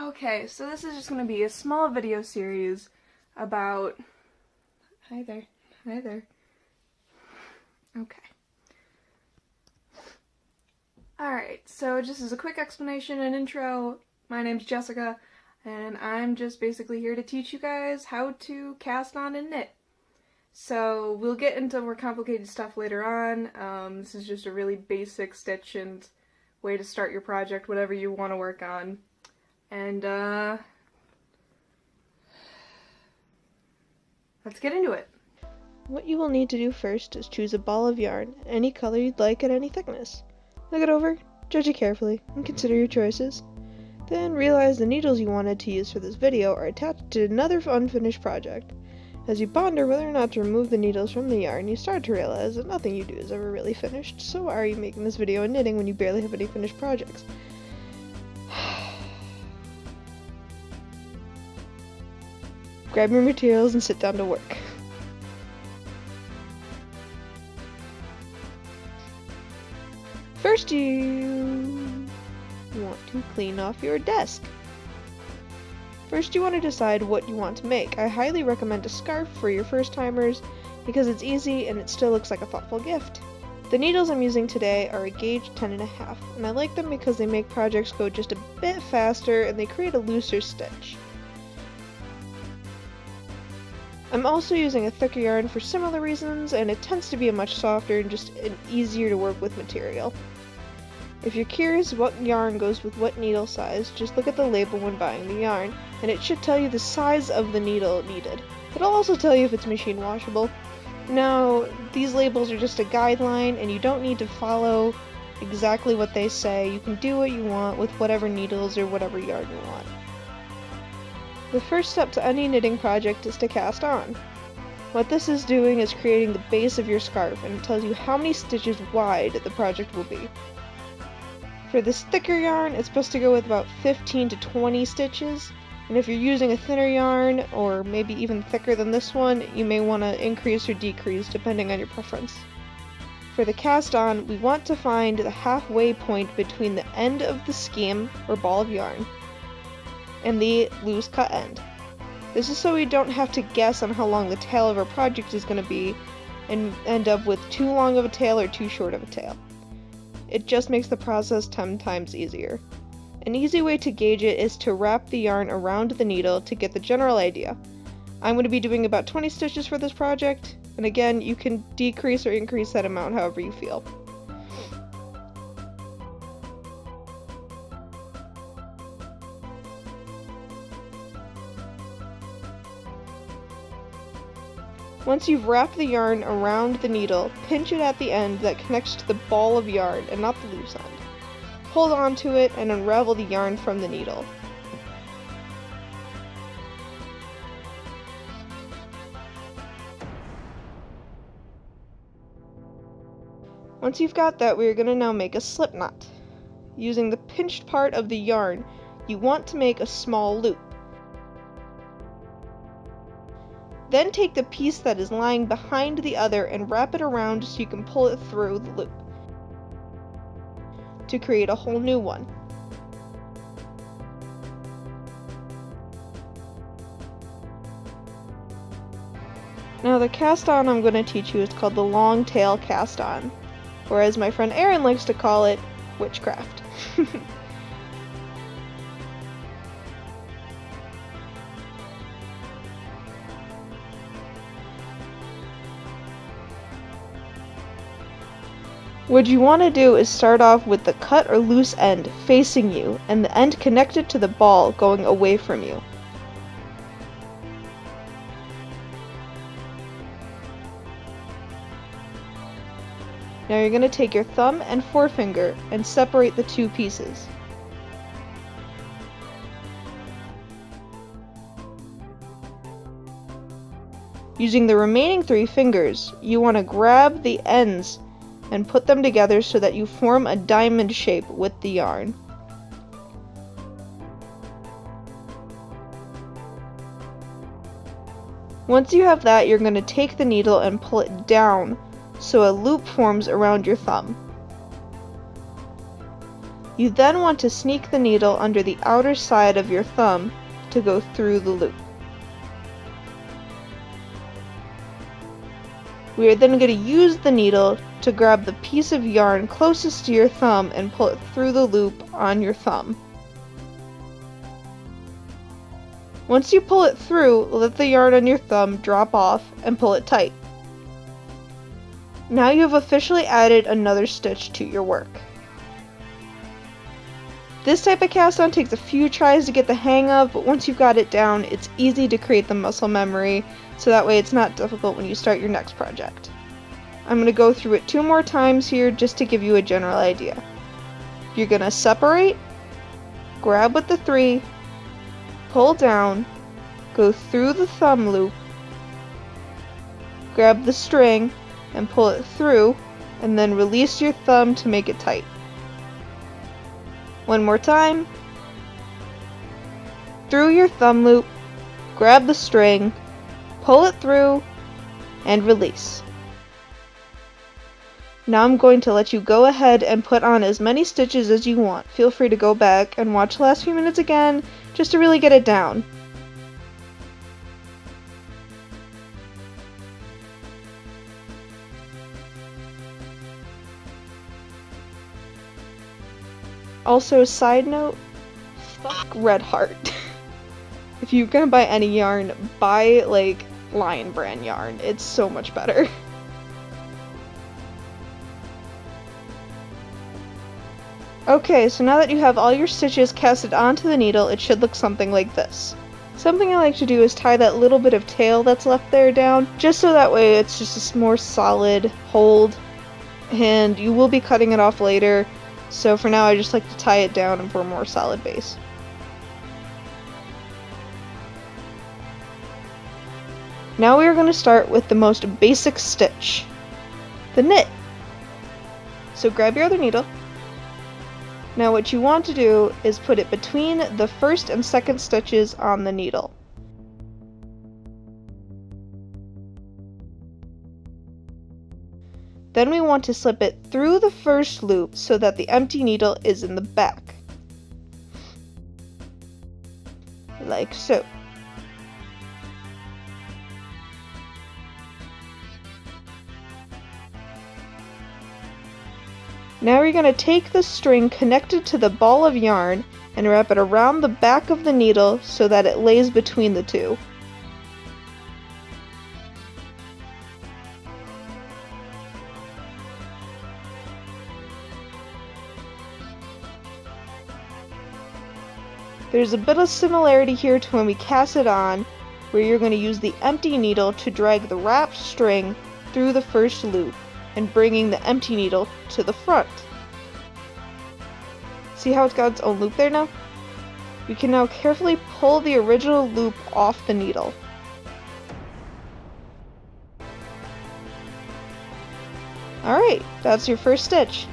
Okay, so this is just going to be a small video series about... Hi there. Hi there. Okay. Alright, so just as a quick explanation and intro, my name's Jessica, and I'm just basically here to teach you guys how to cast on and knit. So we'll get into more complicated stuff later on. This is just a really basic stitch and way to start your project, whatever you want to work on. And let's get into it. What you will need to do first is choose a ball of yarn, any color you'd like at any thickness. Look it over, judge it carefully, and consider your choices. Then realize the needles you wanted to use for this video are attached to another unfinished project. As you ponder whether or not to remove the needles from the yarn, you start to realize that nothing you do is ever really finished, so why are you making this video on knitting when you barely have any finished projects? Grab your materials and sit down to work. First, you want to clean off your desk. First, you want to decide what you want to make. I highly recommend a scarf for your first-timers because it's easy and it still looks like a thoughtful gift. The needles I'm using today are a gauge 10.5, and I like them because they make projects go just a bit faster and they create a looser stitch. I'm also using a thicker yarn for similar reasons, and it tends to be a much softer and just an easier to work with material. If you're curious what yarn goes with what needle size, just look at the label when buying the yarn, and it should tell you the size of the needle needed. It'll also tell you if it's machine washable. Now, these labels are just a guideline, and you don't need to follow exactly what they say. You can do what you want with whatever needles or whatever yarn you want. The first step to any knitting project is to cast on. What this is doing is creating the base of your scarf, and it tells you how many stitches wide the project will be. For this thicker yarn, it's supposed to go with about 15 to 20 stitches, and if you're using a thinner yarn, or maybe even thicker than this one, you may want to increase or decrease depending on your preference. For the cast on, we want to find the halfway point between the end of the skein, or ball of yarn, and the loose cut end. This is so we don't have to guess on how long the tail of our project is going to be and end up with too long of a tail or too short of a tail. It just makes the process 10 times easier. An easy way to gauge it is to wrap the yarn around the needle to get the general idea. I'm going to be doing about 20 stitches for this project, and again, you can decrease or increase that amount however you feel. Once you've wrapped the yarn around the needle, pinch it at the end that connects to the ball of yarn and not the loose end. Hold on to it and unravel the yarn from the needle. Once you've got that, we're going to now make a slip knot. Using the pinched part of the yarn, you want to make a small loop. Then take the piece that is lying behind the other and wrap it around so you can pull it through the loop to create a whole new one. Now the cast on I'm going to teach you is called the long tail cast on, or as my friend Erin likes to call it, witchcraft. What you want to do is start off with the cut or loose end facing you and the end connected to the ball going away from you. Now you're going to take your thumb and forefinger and separate the two pieces. Using the remaining 3 fingers, you want to grab the ends and put them together so that you form a diamond shape with the yarn. Once you have that, you're going to take the needle and pull it down so a loop forms around your thumb. You then want to sneak the needle under the outer side of your thumb to go through the loop. We are then going to use the needle to grab the piece of yarn closest to your thumb and pull it through the loop on your thumb. Once you pull it through, let the yarn on your thumb drop off and pull it tight. Now you have officially added another stitch to your work. This type of cast on takes a few tries to get the hang of, but once you've got it down, it's easy to create the muscle memory, so that way it's not difficult when you start your next project. I'm going to go through it 2 more times here just to give you a general idea. You're going to separate, grab with the 3, pull down, go through the thumb loop, grab the string and pull it through, and then release your thumb to make it tight. One more time. Through your thumb loop, grab the string, pull it through, and release. Now I'm going to let you go ahead and put on as many stitches as you want. Feel free to go back and watch the last few minutes again, just to really get it down. Also, a side note, fuck Red Heart. If you're gonna buy any yarn, buy, like, Lion brand yarn. It's so much better. Okay, so now that you have all your stitches casted onto the needle, it should look something like this. Something I like to do is tie that little bit of tail that's left there down, just so that way it's just a more solid hold, and you will be cutting it off later. So for now, I just like to tie it down for a more solid base. Now we are going to start with the most basic stitch, the knit. So grab your other needle. Now what you want to do is put it between the first and second stitches on the needle. Then we want to slip it through the first loop so that the empty needle is in the back. Like so. Now we're going to take the string connected to the ball of yarn and wrap it around the back of the needle so that it lays between the two. There's a bit of similarity here to when we cast it on, where you're going to use the empty needle to drag the wrapped string through the first loop and bringing the empty needle to the front. See how it's got its own loop there now? We can now carefully pull the original loop off the needle. Alright, that's your first stitch.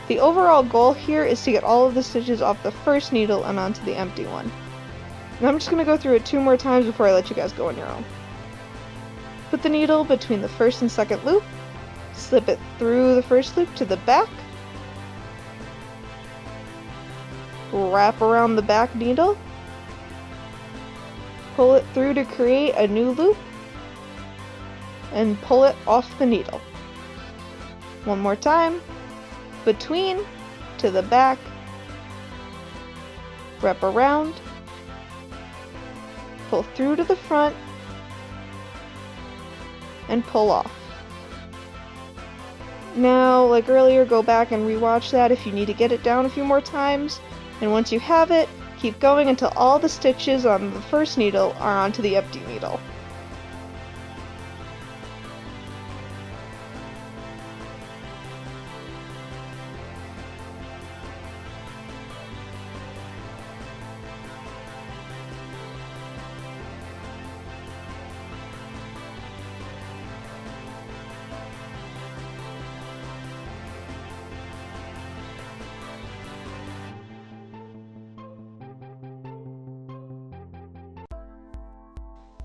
The overall goal here is to get all of the stitches off the first needle and onto the empty one. And I'm just going to go through it 2 more times before I let you guys go on your own. Put the needle between the first and second loop, slip it through the first loop to the back, wrap around the back needle, pull it through to create a new loop, and pull it off the needle. One more time. Between, to the back, wrap around, pull through to the front, and pull off. Now, like earlier, go back and rewatch that if you need to get it down a few more times, and once you have it, keep going until all the stitches on the first needle are onto the empty needle.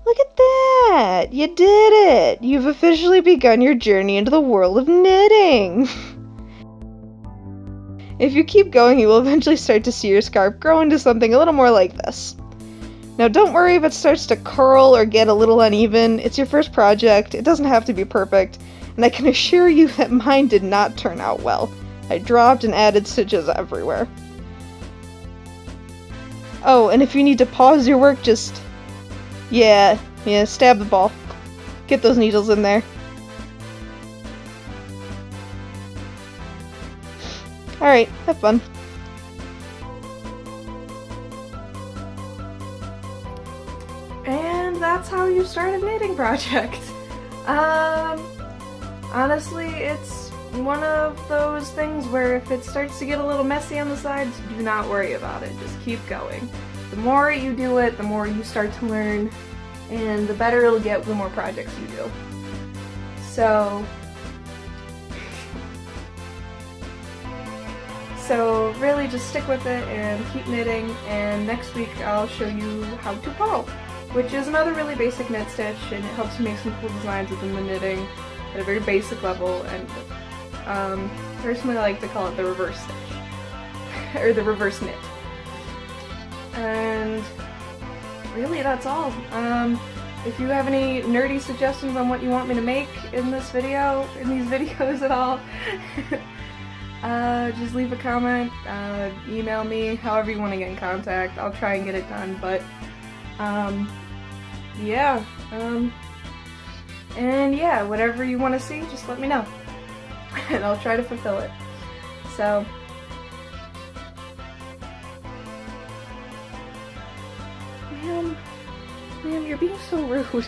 Look at that! You did it! You've officially begun your journey into the world of knitting! If you keep going, you will eventually start to see your scarf grow into something a little more like this. Now don't worry if it starts to curl or get a little uneven. It's your first project, it doesn't have to be perfect, and I can assure you that mine did not turn out well. I dropped and added stitches everywhere. Oh, and if you need to pause your work, just... Yeah, stab the ball. Get those needles in there. Alright, have fun. And that's how you start a knitting project. Honestly, it's one of those things where if it starts to get a little messy on the sides, do not worry about it. Just keep going. The more you do it, the more you start to learn, and the better it'll get the more projects you do. So really just stick with it and keep knitting, and next week I'll show you how to purl, which is another really basic knit stitch, and it helps you make some cool designs within the knitting at a very basic level, and personally I like to call it the reverse stitch, or the reverse knit. And really that's all. If you have any nerdy suggestions on what you want me to make in this video, in these videos at all, just leave a comment, email me, however you want to get in contact. I'll try and get it done, but yeah, and yeah, whatever you want to see, just let me know, and I'll try to fulfill it. So, ma'am, you're being so rude.